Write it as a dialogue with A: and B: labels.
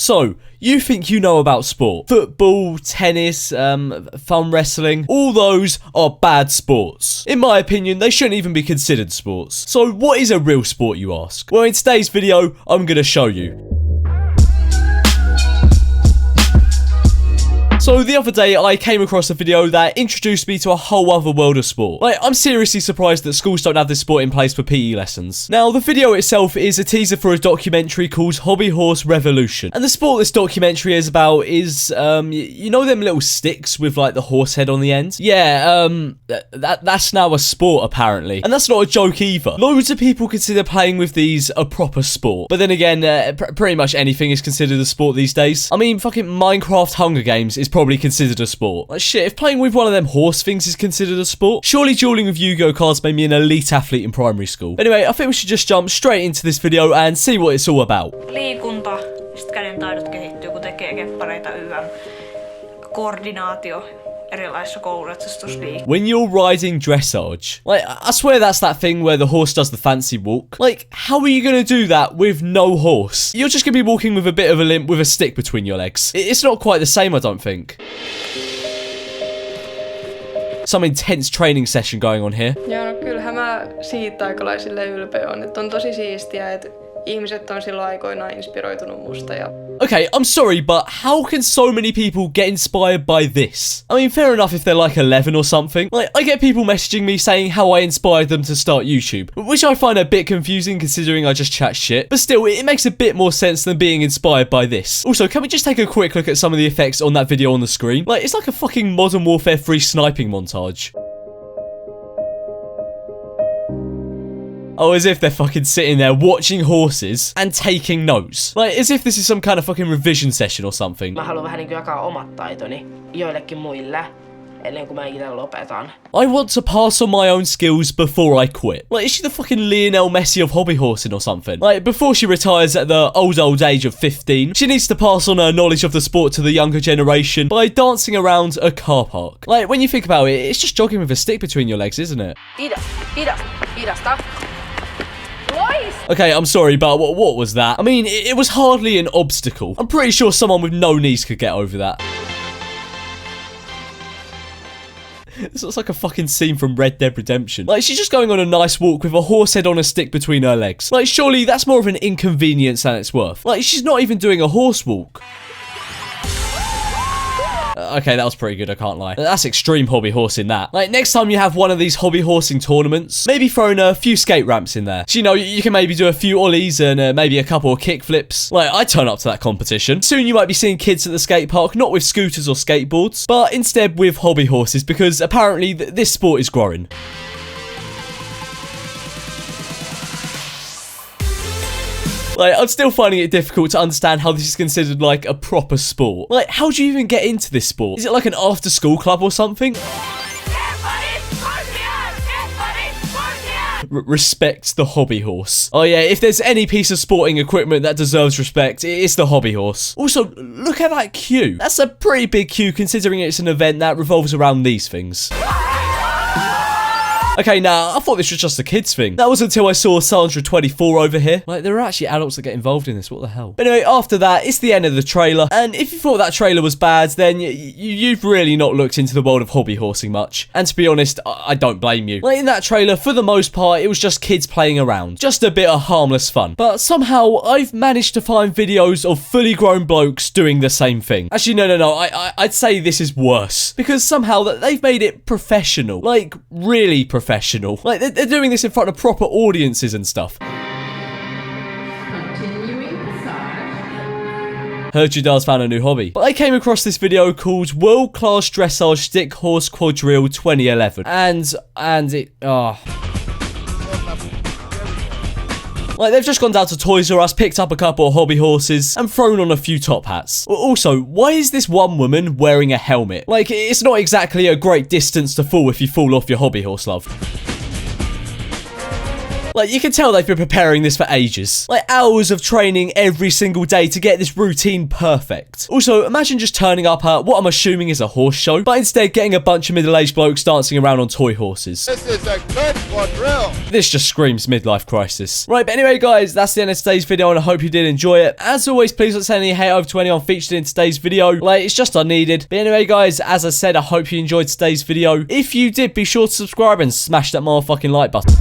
A: So, you think you know about sport. Football, tennis, fun wrestling, all those are bad sports. In my opinion, they shouldn't even be considered sports. So what is a real sport, you ask? Well, in today's video, I'm gonna show you. So the other day, I came across a video that introduced me to a whole other world of sport. Like, I'm seriously surprised that schools don't have this sport in place for PE lessons. Now, the video itself is a teaser for a documentary called Hobbyhorse Revolution. And the sport this documentary is about is, you know them little sticks with, like, the horse head on the end? Yeah, that's now a sport, apparently. And that's not a joke either. Loads of people consider playing with these a proper sport. But then again, pretty much anything is considered a sport these days. I mean, fucking Minecraft Hunger Games is probably considered a sport. Like, shit, if playing with one of them horse things is considered a sport, surely dueling with Yu-Gi-Oh cards made me an elite athlete in primary school. Anyway, I think we should just jump straight into this video and see what it's all about.
B: Liikunta, sit käden taidot kehittyy, kun tekee keppareita koordinaatio erilaisissa koulutusliikkeissa.
A: When you're riding dressage, like, I swear that's that thing where the horse does the fancy walk. Like, how are you gonna do that with no horse? You're just gonna be walking with a bit of a limp with a stick between your legs. It's not quite the same, I don't think. Some intense training session going on here.
C: Joo, no kyllähän mä siitä aika lailla ylpeä on, että on tosi siistiä, että ihmiset on silloin aikoinaan inspiroitunut musta ja...
A: Okay, I'm sorry, but how can so many people get inspired by this? I mean, fair enough if they're like 11 or something. Like, I get people messaging me saying how I inspired them to start YouTube, which I find a bit confusing considering I just chat shit. But still, it makes a bit more sense than being inspired by this. Also, can we just take a quick look at some of the effects on that video on the screen? Like, it's like a fucking Modern Warfare 3 sniping montage. Oh, as if they're fucking sitting there watching horses and taking notes. Like, as if this is some kind of fucking revision session or something.
D: Mä haluan vähän niinku jakaa omat taitoni joillekin muille, ennen kuin mä ikinä lopetan.
A: I want to pass on my own skills before I quit. Like, is she the fucking Lionel Messi of hobbyhorsing or something? Like, before she retires at the old age of 15, she needs to pass on her knowledge of the sport to the younger generation by dancing around a car park. Like, when you think about it, it's just jogging with a stick between your legs, isn't it?
D: Idasta.
A: Okay, I'm sorry, but what was that? I mean, it was hardly an obstacle. I'm pretty sure someone with no knees could get over that. This looks like a fucking scene from Red Dead Redemption. Like, she's just going on a nice walk with a horse head on a stick between her legs. Like, surely that's more of an inconvenience than it's worth. Like, she's not even doing a horse walk. Okay, that was pretty good, I can't lie. That's extreme hobby horsing, that. Like, next time you have one of these hobby horsing tournaments, maybe throw in a few skate ramps in there. So, you know, you can maybe do a few ollies and maybe a couple of kick flips. Like, I'd turn up to that competition. Soon you might be seeing kids at the skate park, not with scooters or skateboards, but instead with hobby horses, because apparently this sport is growing. Like, I'm still finding it difficult to understand how this is considered, like, a proper sport. Like, how do you even get into this sport? Is it like an after-school club or something? Respect the hobby horse. Oh yeah, if there's any piece of sporting equipment that deserves respect, it's the hobby horse. Also, look at that queue. That's a pretty big queue considering it's an event that revolves around these things. Okay, now, I thought this was just a kids thing. That was until I saw Sandra24 over here. Like, there are actually adults that get involved in this, what the hell? But anyway, after that, it's the end of the trailer. And if you thought that trailer was bad, then you've really not looked into the world of hobby horsing much. And to be honest, I don't blame you. Like, in that trailer, for the most part, it was just kids playing around. Just a bit of harmless fun. But somehow, I've managed to find videos of fully grown blokes doing the same thing. Actually, no, I'd say this is worse. Because somehow, they've made it professional. Like, really professional. Like, they're doing this in front of proper audiences and stuff. Heard you Dar's found a new hobby. But I came across this video called World Class Dressage Stick Horse Quadrille 2011. And it... Like, they've just gone down to Toys R Us, picked up a couple of hobby horses, and thrown on a few top hats. Also, why is this one woman wearing a helmet? Like, it's not exactly a great distance to fall if you fall off your hobby horse, love. Like, you can tell they've been preparing this for ages. Like, hours of training every single day to get this routine perfect. Also, imagine just turning up at what I'm assuming is a horse show, but instead getting a bunch of middle-aged blokes dancing around on toy horses.
E: This is a good quadrille.
A: This just screams midlife crisis. Right, but anyway, guys, that's the end of today's video, and I hope you did enjoy it. As always, please don't send any hate over to anyone featured in today's video. Like, it's just unneeded. But anyway, guys, as I said, I hope you enjoyed today's video. If you did, be sure to subscribe and smash that motherfucking like button.